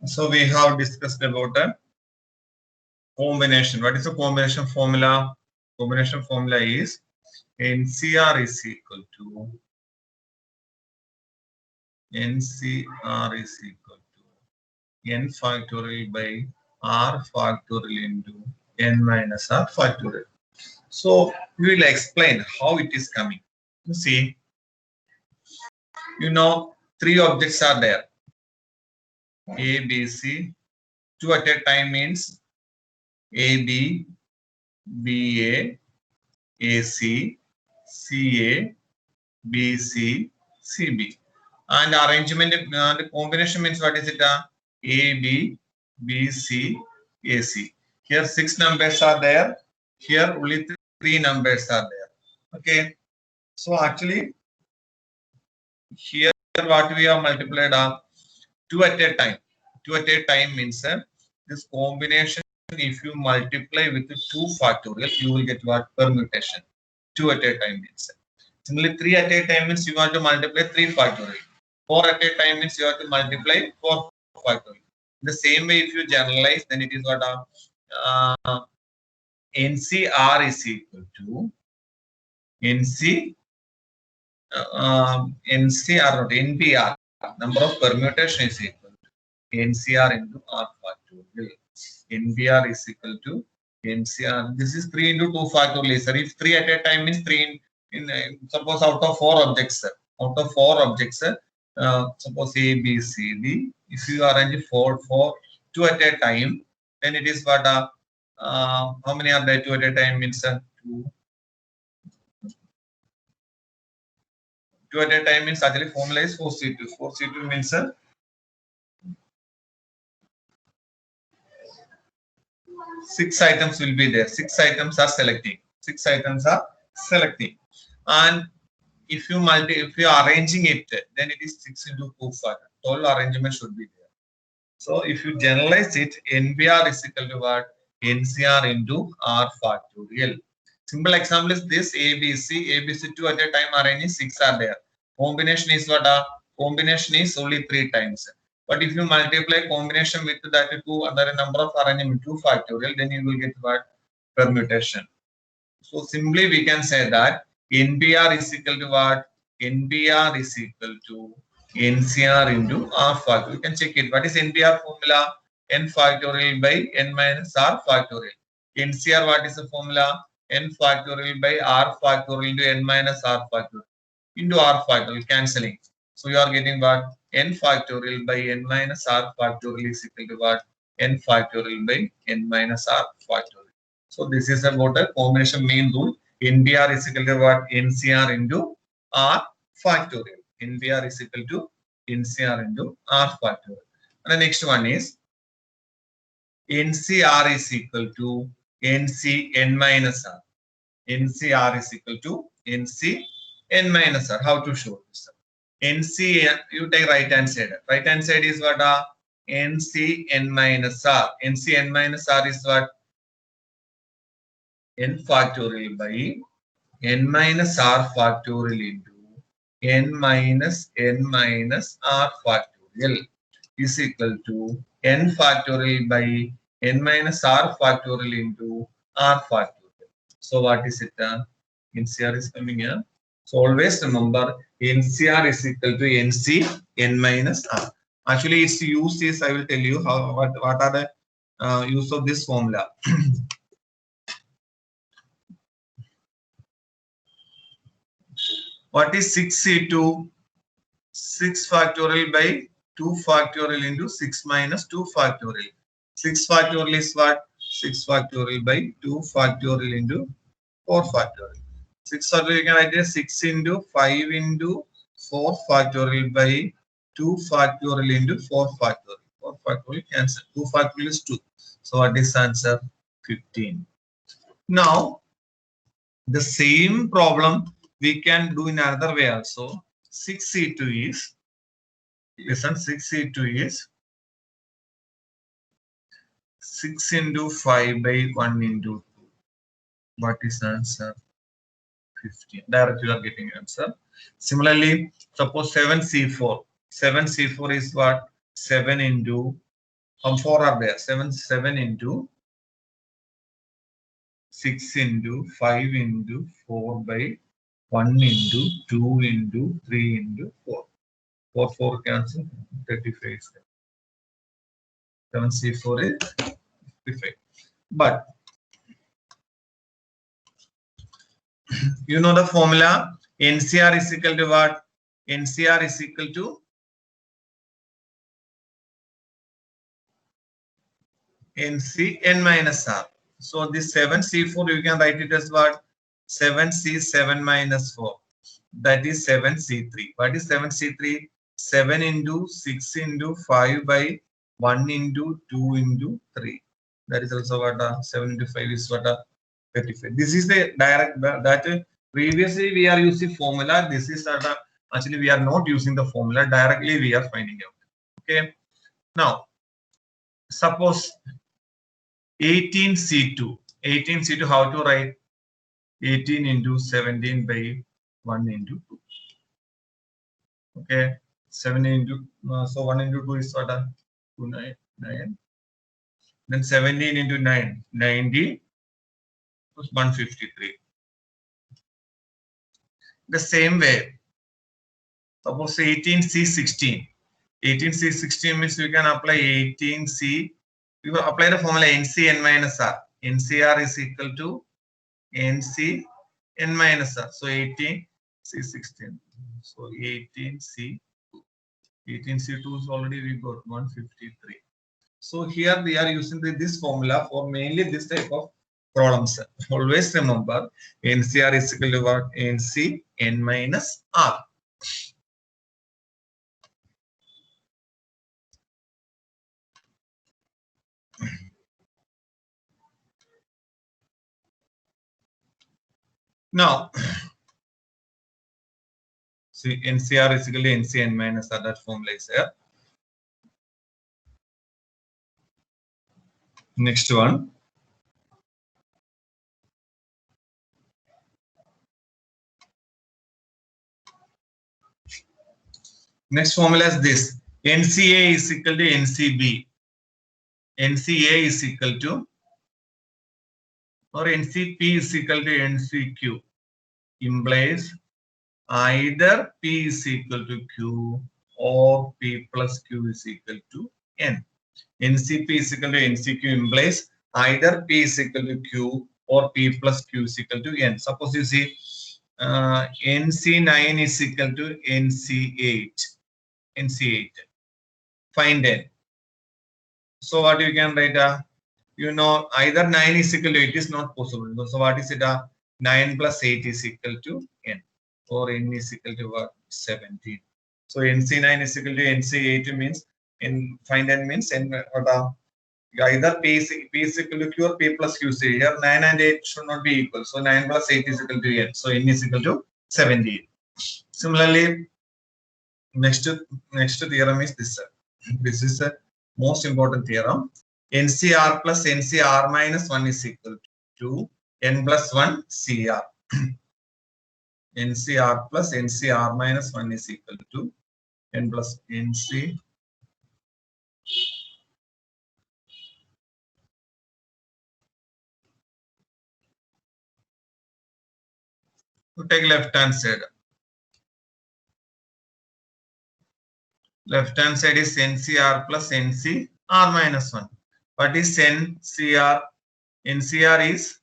So we have discussed about a combination. What is the combination formula? Combination formula is NCR is equal to n factorial by r factorial into n minus r factorial. So we will explain how it is coming. You see, three objects are there. A, B, C. Two at a time means A, B, B, A, A, C, C, A, B, C, C, B. And arrangement, the combination means what is it? A, B, B, C, A, C. Here 6 numbers are there. Here only 3 numbers are there. Okay. So actually, here what we have multiplied are 2 at a time. 2 at a time means this combination, if you multiply with 2 factorial, you will get what? Permutation. 2 at a time means. Similarly, 3 at a time means you want to multiply 3 factorial. 4 at a time means you have to multiply 4 factorial. The same way, if you generalize, then it is what NCR is equal to NPR, number of permutation is equal to NCR into R factorial. NPR is equal to NCR. This is 3 into 2 factorial. Sir, if 3 at a time means 3 suppose out of 4 objects. Suppose A, B, C, D. If you arrange 2 at a time, then it is what? How many are there? 2 at a time means 2. 2 at a time means actually formula is 4C2. 4C2 means 6 items will be there. 6 items are selecting. 6 items are selecting. And if you are arranging it, then it is 6 into 2 factor. Total arrangement should be there. So if you generalize it, NBR is equal to what? NCR into R factorial. Simple example is this: ABC 2 at a time arranging 6 are there. Combination is what? Combination is only 3 times. But if you multiply combination with that 2 other number of arrangement 2 factorial, then you will get what? Permutation. So simply we can say that NBR is equal to what? NBR is equal to NCR into R factorial. You can check it. What is NBR formula? N factorial by N minus R factorial. NCR, what is the formula? N factorial by R factorial into N minus R factorial into R factorial, cancelling. So you are getting what? N factorial by N minus R factorial is equal to what? N factorial by N minus R factorial. So this is about a combination main rule. NBR is equal to what? NCR into R factorial. NBR is equal to NCR into R factorial. And the next one is NCR is equal to NC n minus R. NCR is equal to NC n minus R. How to show this? NC, you take right hand side. Right hand side is what? NC n minus R. NC n minus R is what? N factorial by N minus R factorial into N minus R factorial is equal to N factorial by N minus R factorial into R factorial. So what is it? NCR is coming here. So always remember NCR is equal to NC n minus R. Actually, its use is, I will tell you what are the use of this formula. What is 6C2? 6 factorial by 2 factorial into 6 minus 2 factorial. 6 factorial is what? 6 factorial by 2 factorial into 4 factorial. 6 factorial you can write as 6 into 5 into 4 factorial by 2 factorial into 4 factorial. 4 factorial cancel. 2 factorial is 2. So what is answer? 15. Now the same problem we can do in another way also. 6C2 is, listen, 6C2 is 6 into 5 by 1 into 2. What is answer? 15. Directly you are getting answer. Similarly, suppose 7C4. 7C4 is what? 7 into 4 are there. 7 into 6 into 5 into 4 by 1 into 2 into 3 into 4. 4 cancel. 35 is there. 7C4 is 55. But you know the formula. NCR is equal to what? NCR is equal to NC n minus R. So this 7C4 you can write it as what? 7C7 minus 4. That is 7C3. What is 7C3? 7 into 6 into 5 by 1 into 2 into 3. That is also what 7 into 5 is what 35. This is the direct that previously we are using formula. This is actually we are not using the formula directly. We are finding out. Okay. Now suppose 18C2. 18C2 how to write? 18 into 17 by 1 into 2. Okay. 7 into so 1 into 2 is what 2 9 9. Then 17 into 9 90 plus 153. The same way, suppose 18C16. 18C16 means we can apply 18C. We will apply the formula NC n minus R. NCR is equal to NC n minus R. So 18C16. So 18C2. 18C2 is already we got 153. So here we are using this formula for mainly this type of problems. Always remember NCR is equal to what? NC n minus R. Now, see NCR is equal to NC n minus R. That formula is here. Next one. Next formula is this. NCA is equal to NCB. NCA is equal to or NCP is equal to NCQ. Implies either P is equal to Q or P plus Q is equal to N. NCP is equal to NCQ implies either P is equal to Q or P plus Q is equal to N. Suppose you see NC9 is equal to NC8. NC8. Find N. So what you can write? You know either 9 is equal to 8 is not possible. So what is it? 9 plus 8 is equal to N. Or N is equal to what? 17. So NC9 is equal to NC8 means find N means N either P is equal to Q or P plus Q. Here 9 and 8 should not be equal. So 9 plus 8 is equal to N. So N is equal to 17. Similarly, next theorem is this. This is a most important theorem. NCR plus NCR minus 1 is equal to N plus 1 CR. NCR plus NCR minus 1 is equal to N plus NC. To take left hand side. Left hand side is NCR plus NCR minus 1. What is NCR? NCR is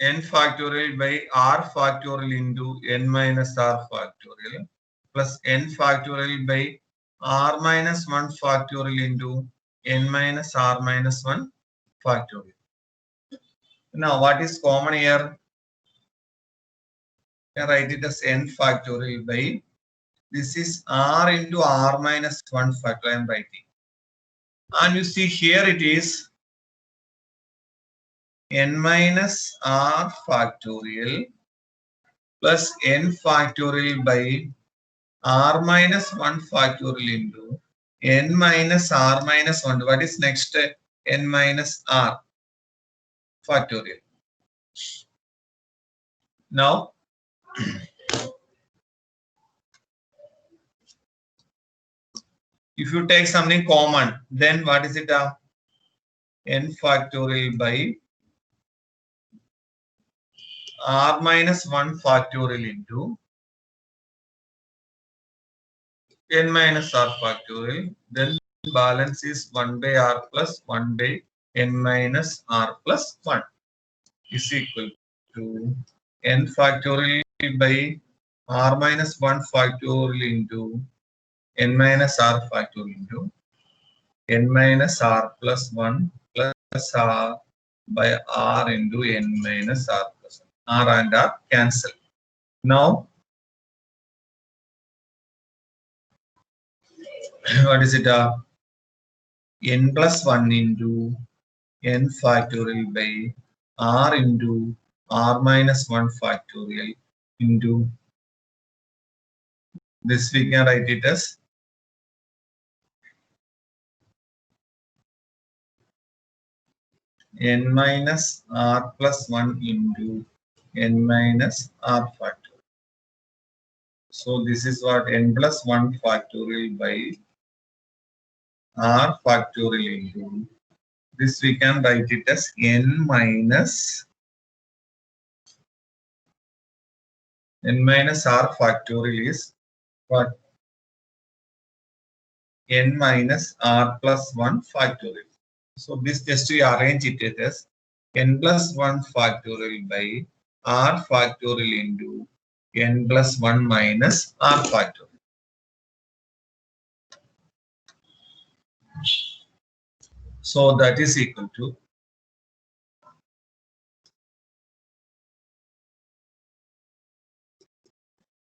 N factorial by R factorial into N minus R factorial plus N factorial by R minus 1 factorial into N minus R minus 1 factorial. Now, what is common here? You can write it as N factorial by this is R into R minus 1 factorial. I am writing. And you see here it is N minus R factorial plus N factorial by R minus 1 factorial into N minus R minus 1. What is next? N minus R factorial. Now, If you take something common, then what is it? N factorial by r minus 1 factorial into n minus r factorial. Then balance is 1 by r plus 1 by n minus r plus 1 is equal to n factorial by r minus 1 factorial into n minus r factorial into n minus r plus 1 plus r by r into n minus r plus 1. R and r cancel. Now, what is it? N plus 1 into n factorial by r into r minus 1 factorial into this, we can write it as n minus r plus 1 into n minus r factorial. So this is what n plus 1 factorial by r factorial into this, we can write it as n minus r factorial is what? N minus r plus 1 factorial. So this just we arrange it as n plus 1 factorial by r factorial into n plus 1 minus r factorial. So that is equal to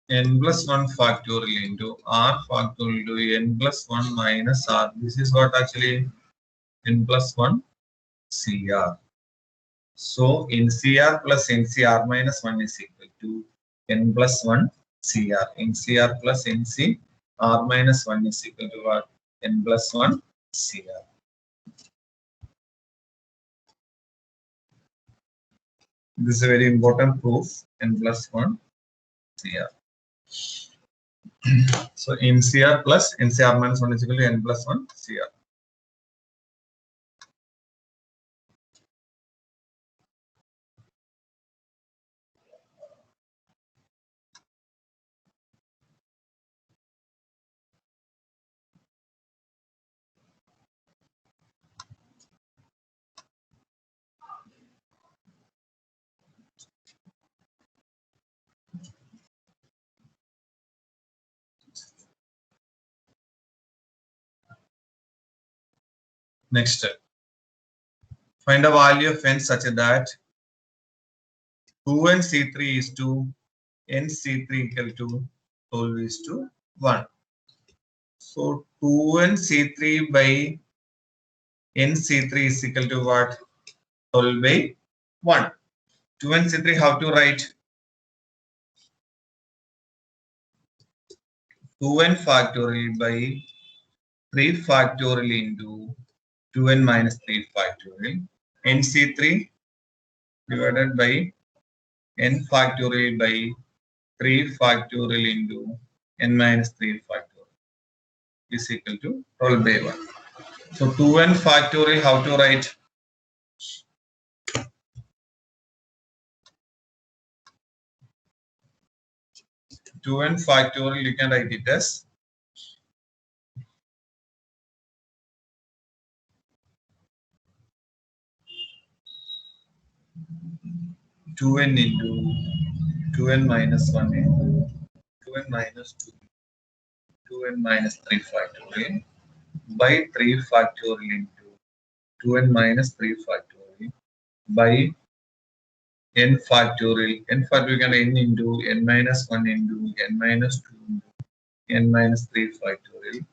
n plus 1 factorial into r factorial into n plus 1 minus r. This is what actually n plus 1 CR. So NCR plus NCR minus 1 is equal to n plus 1 CR. NCR plus NCR minus 1 is equal to what? N plus 1 CR. This is a very important proof. N plus 1 CR. So NCR plus NCR minus 1 is equal to n plus 1 CR. Next step. Find a value of n such that 2n C3 is to n C3 equal to 12 is to 1. So 2n C3 by n C3 is equal to what? 12 by 1. 2n C3, how to write? 2n factorial by 3 factorial into 2n minus 3 factorial. NC3 divided by n factorial by 3 factorial into n minus 3 factorial is equal to 12 by 1. So 2n factorial, how to write? 2n factorial, you can write it as 2n into 2n minus 1 into 2n minus 2, 2n minus 3 factorial by 3 factorial into 2n minus 3 factorial by n factorial. N factorial can n into n minus 1 into n minus 2 into n minus 3 factorial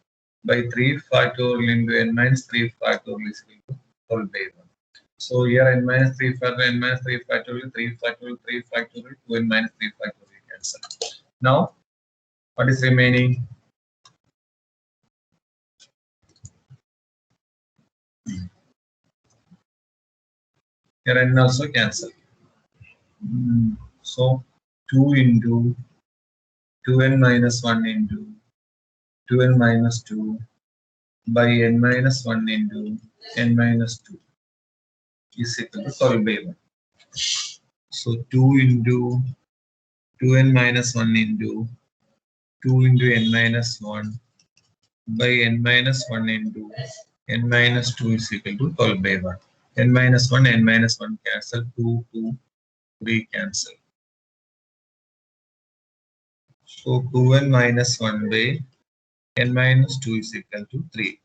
by 3 factorial into n minus 3 factorial is equal to 12 by 1. So here n minus 3 factorial, n minus 3 factorial, 3 factorial, 3 factorial, 2n minus 3 factorial cancel. Now, what is remaining? Here n also cancel. So 2 into 2n minus 1 into 2n minus 2 by n minus 1 into n minus 2 is equal to 12 by 1. So 2 into 2n minus 1 into 2 into n minus 1 by n minus 1 into n minus 2 is equal to 12 by 1. N minus 1, n minus 1 cancel, 2, 2, 3 cancel. So 2n minus 1 by n minus 2 is equal to 3.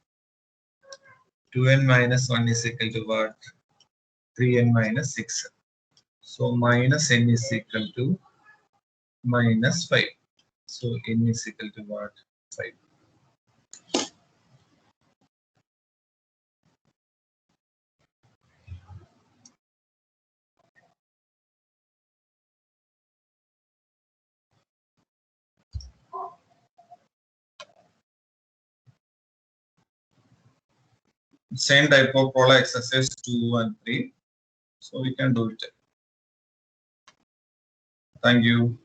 2n minus 1 is equal to what? 3n minus 6. So minus n is equal to minus 5. So n is equal to what? 5. Same type of problem exercise 2 and 3. So we can do it. Thank you.